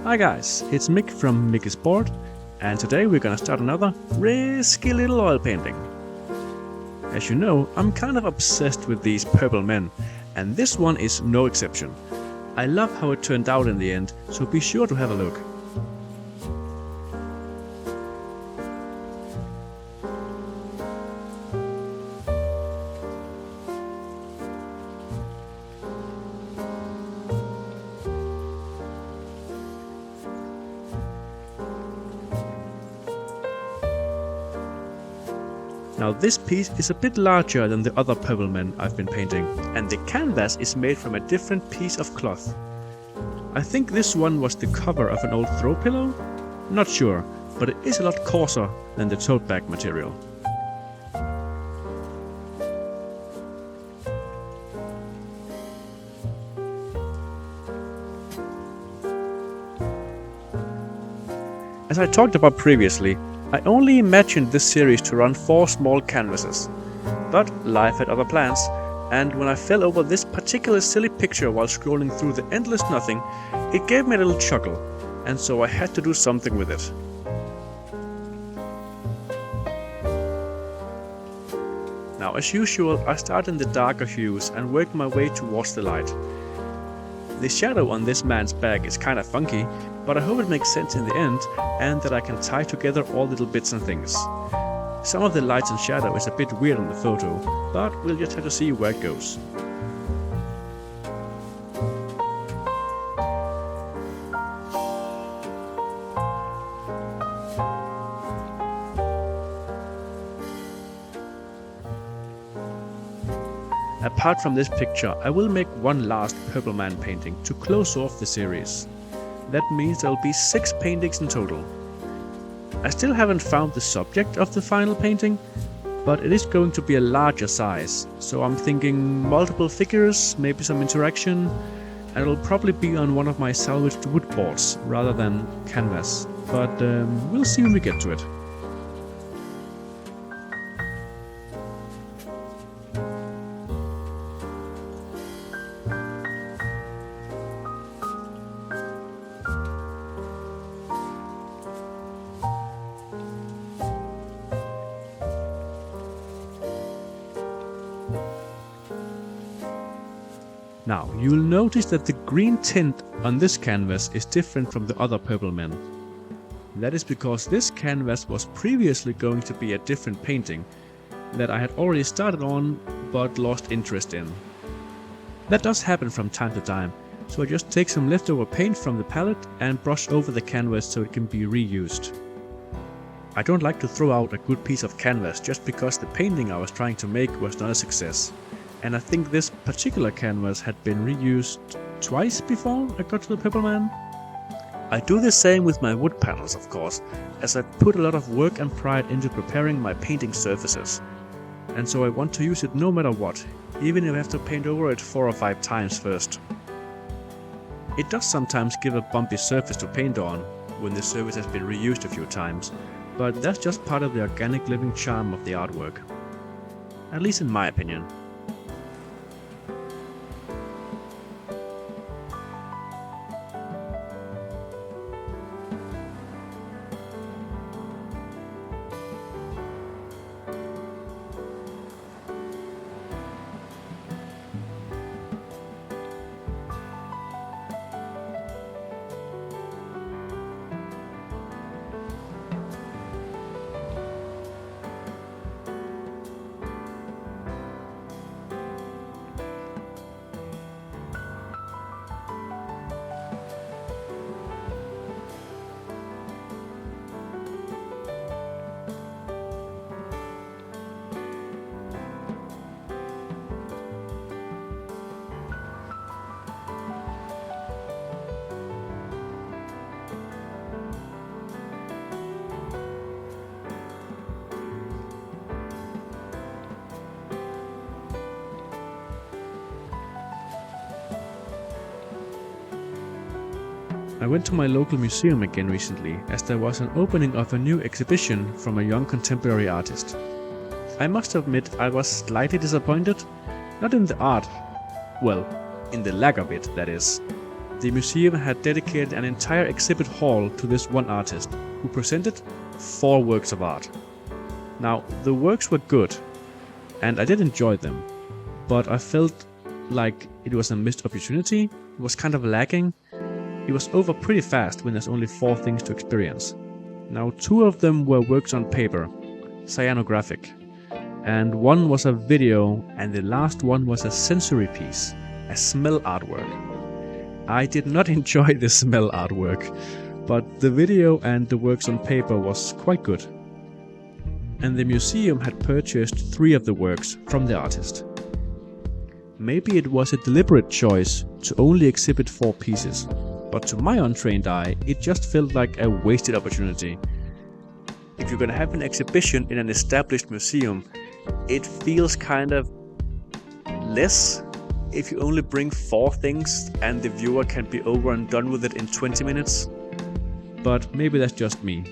Hi guys, it's Mick from Mick's Board, and today we're gonna start another risky little oil painting. As you know, I'm kind of obsessed with these purple men, and this one is no exception. I love how it turned out in the end, so be sure to have a look. Now this piece is a bit larger than the other purple men I've been painting, and the canvas is made from a different piece of cloth. I think this one was the cover of an old throw pillow? Not sure, but it is a lot coarser than the tote bag material. As I talked about previously, I only imagined this series to run 4 small canvases, but life had other plans, and when I fell over this particular silly picture while scrolling through the endless nothing, it gave me a little chuckle, and so I had to do something with it. Now as usual, I start in the darker hues and work my way towards the light. The shadow on this man's back is kinda funky, but I hope it makes sense in the end and that I can tie together all little bits and things. Some of the lights and shadow is a bit weird in the photo, but we'll just have to see where it goes. Apart from this picture, I will make one last purple man painting to close off the series. That means there will be 6 paintings in total. I still haven't found the subject of the final painting, but it is going to be a larger size, so I'm thinking multiple figures, maybe some interaction, and it'll probably be on one of my salvaged wood boards rather than canvas, but we'll see when we get to it. Now, you'll notice that the green tint on this canvas is different from the other purple men. That is because this canvas was previously going to be a different painting that I had already started on but lost interest in. That does happen from time to time, so I just take some leftover paint from the palette and brush over the canvas so it can be reused. I don't like to throw out a good piece of canvas just because the painting I was trying to make was not a success. And I think this particular canvas had been reused twice before I got to the purple man. I do the same with my wood panels, of course, as I put a lot of work and pride into preparing my painting surfaces. And so I want to use it no matter what, even if I have to paint over it 4 or 5 times first. It does sometimes give a bumpy surface to paint on when the surface has been reused a few times, but that's just part of the organic living charm of the artwork. At least in my opinion. I went to my local museum again recently, as there was an opening of a new exhibition from a young contemporary artist. I must admit I was slightly disappointed, not in the art, well, in the lack of it, that is. The museum had dedicated an entire exhibit hall to this one artist, who presented 4 works of art. Now, the works were good, and I did enjoy them, but I felt like it was a missed opportunity. It was kind of lacking. It was over pretty fast when there's only 4 things to experience. Now, 2 of them were works on paper, cyanographic, and 1 was a video, and the last one was a sensory piece, a smell artwork. I did not enjoy the smell artwork, but the video and the works on paper was quite good. And the museum had purchased 3 of the works from the artist. Maybe it was a deliberate choice to only exhibit 4 pieces, but to my untrained eye, it just felt like a wasted opportunity. If you're gonna have an exhibition in an established museum, it feels kind of less if you only bring 4 things and the viewer can be over and done with it in 20 minutes. But maybe that's just me.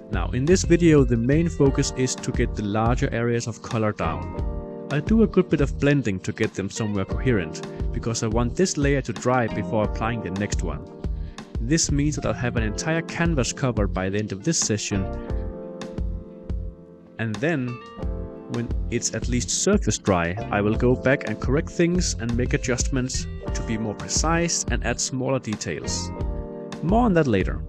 Now, in this video, the main focus is to get the larger areas of color down. I do a good bit of blending to get them somewhere coherent, because I want this layer to dry before applying the next one. This means that I'll have an entire canvas covered by the end of this session, and then, when it's at least surface dry, I will go back and correct things and make adjustments to be more precise and add smaller details. More on that later.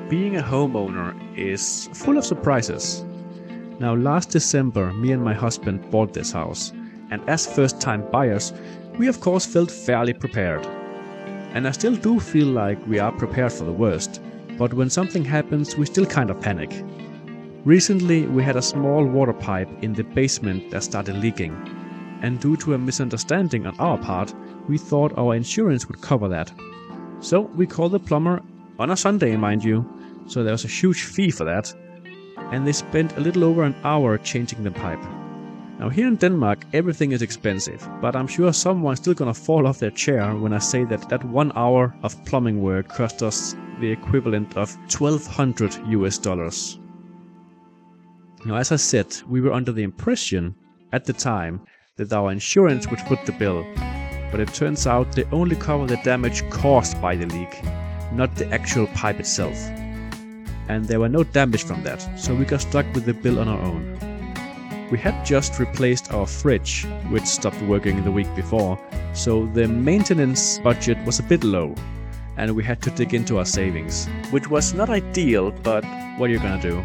Being a homeowner is full of surprises. Now, last December, me and my husband bought this house, and as first-time buyers, we of course felt fairly prepared. And I still do feel like we are prepared for the worst, but when something happens, we still kind of panic. Recently, we had a small water pipe in the basement that started leaking, and due to a misunderstanding on our part, we thought our insurance would cover that. So we called the plumber on a Sunday, mind you, so there was a huge fee for that, and they spent a little over an hour changing the pipe. Now, here in Denmark, everything is expensive, but I'm sure someone's still gonna fall off their chair when I say that 1 hour of plumbing work cost us the equivalent of $1,200 US. Now, as I said, we were under the impression at the time that our insurance would foot the bill, but it turns out they only cover the damage caused by the leak, not the actual pipe itself. And there were no damage from that, so we got stuck with the bill on our own. We had just replaced our fridge, which stopped working the week before, so the maintenance budget was a bit low, and we had to dig into our savings, which was not ideal, but what are you gonna do?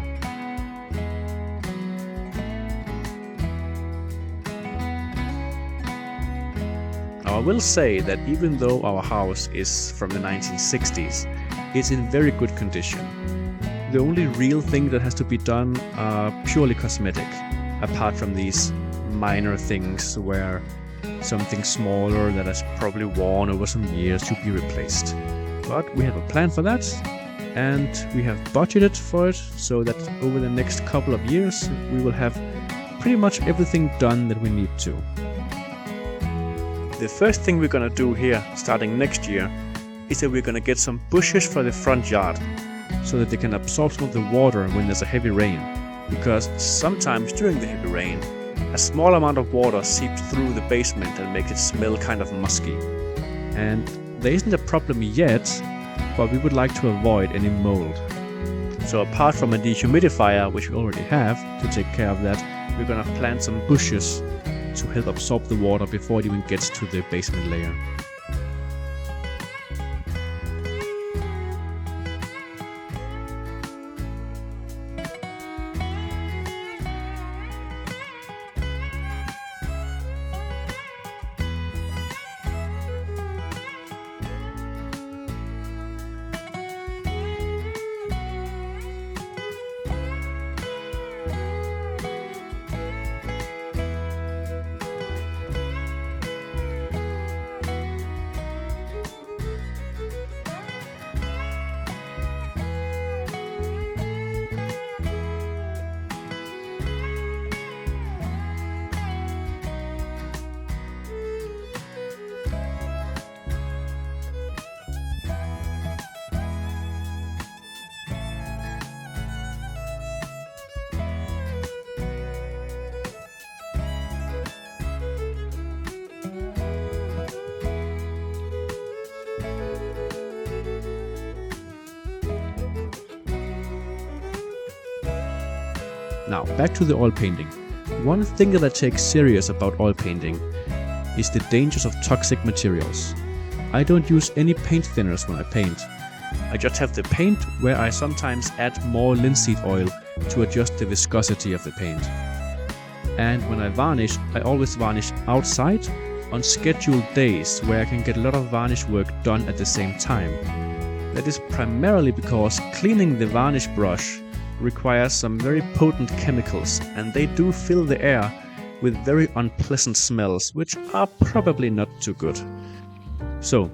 Our Now I will say that even though our house is from the 1960s, it's in very good condition. The only real thing that has to be done are purely cosmetic, apart from these minor things where something smaller that has probably worn over some years should be replaced. But we have a plan for that, and we have budgeted for it so that over the next couple of years we will have pretty much everything done that we need to. The first thing we're gonna do here, starting next year, is that we're gonna get some bushes for the front yard so that they can absorb some of the water when there's a heavy rain. Because sometimes during the heavy rain, a small amount of water seeps through the basement and makes it smell kind of musky. And there isn't a problem yet, but we would like to avoid any mold. So apart from a dehumidifier, which we already have to take care of that, we're gonna plant some bushes to help absorb the water before it even gets to the basement layer. Now, back to the oil painting. One thing that I take serious about oil painting is the dangers of toxic materials. I don't use any paint thinners when I paint. I just have the paint where I sometimes add more linseed oil to adjust the viscosity of the paint. And when I varnish, I always varnish outside on scheduled days where I can get a lot of varnish work done at the same time. That is primarily because cleaning the varnish brush requires some very potent chemicals, and they do fill the air with very unpleasant smells, which are probably not too good. So,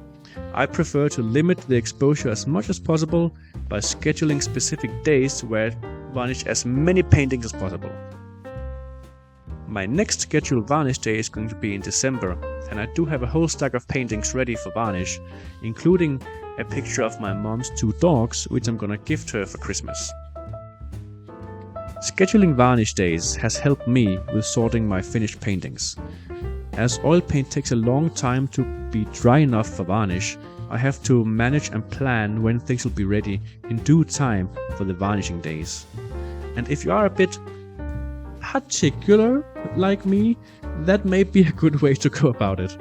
I prefer to limit the exposure as much as possible by scheduling specific days where I varnish as many paintings as possible. My next scheduled varnish day is going to be in December, and I do have a whole stack of paintings ready for varnish, including a picture of my mom's 2 dogs, which I'm gonna gift her for Christmas. Scheduling varnish days has helped me with sorting my finished paintings. As oil paint takes a long time to be dry enough for varnish, I have to manage and plan when things will be ready in due time for the varnishing days. And if you are a bit particular like me, that may be a good way to go about it.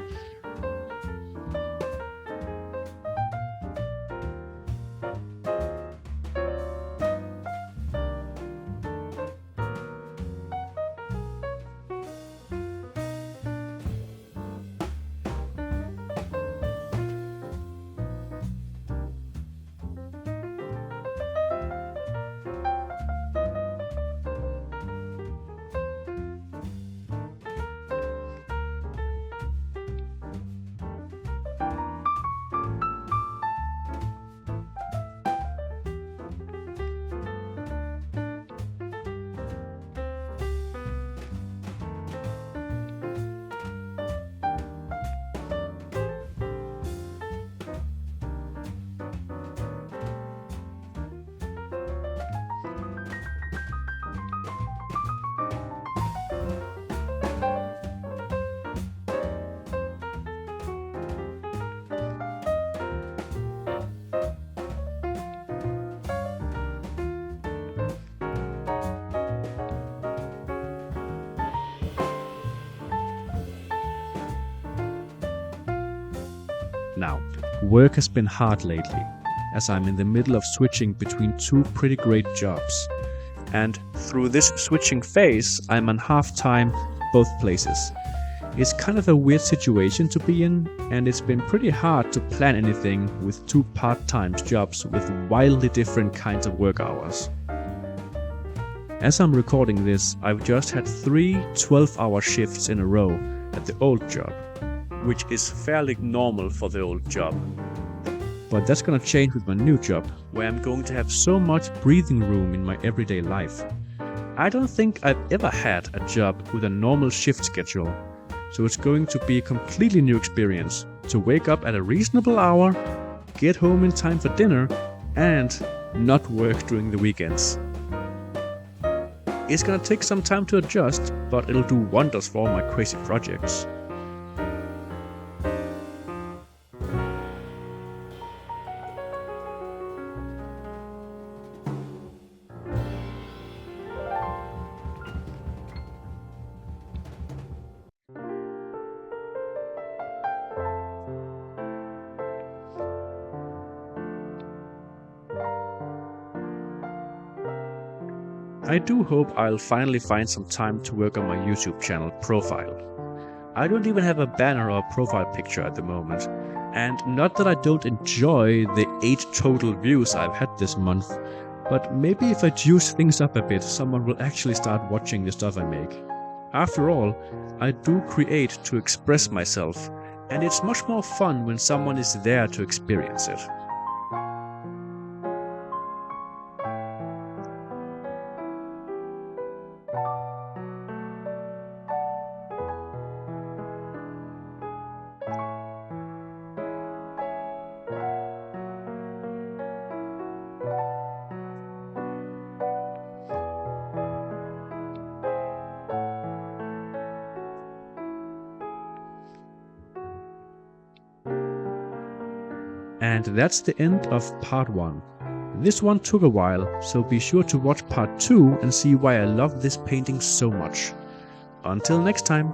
Now, work has been hard lately, as I'm in the middle of switching between 2 pretty great jobs. And through this switching phase, I'm on half-time both places. It's kind of a weird situation to be in, and it's been pretty hard to plan anything with 2 part-time jobs with wildly different kinds of work hours. As I'm recording this, I've just had 3 12-hour shifts in a row at the old job, which is fairly normal for the old job. But that's gonna change with my new job, where I'm going to have so much breathing room in my everyday life. I don't think I've ever had a job with a normal shift schedule, so it's going to be a completely new experience to wake up at a reasonable hour, get home in time for dinner, and not work during the weekends. It's gonna take some time to adjust, but it'll do wonders for all my crazy projects. I do hope I'll finally find some time to work on my YouTube channel profile. I don't even have a banner or profile picture at the moment, and not that I don't enjoy the 8 total views I've had this month, but maybe if I juice things up a bit, someone will actually start watching the stuff I make. After all, I do create to express myself, and it's much more fun when someone is there to experience it. And that's the end of part 1. This one took a while, so be sure to watch part 2 and see why I love this painting so much. Until next time.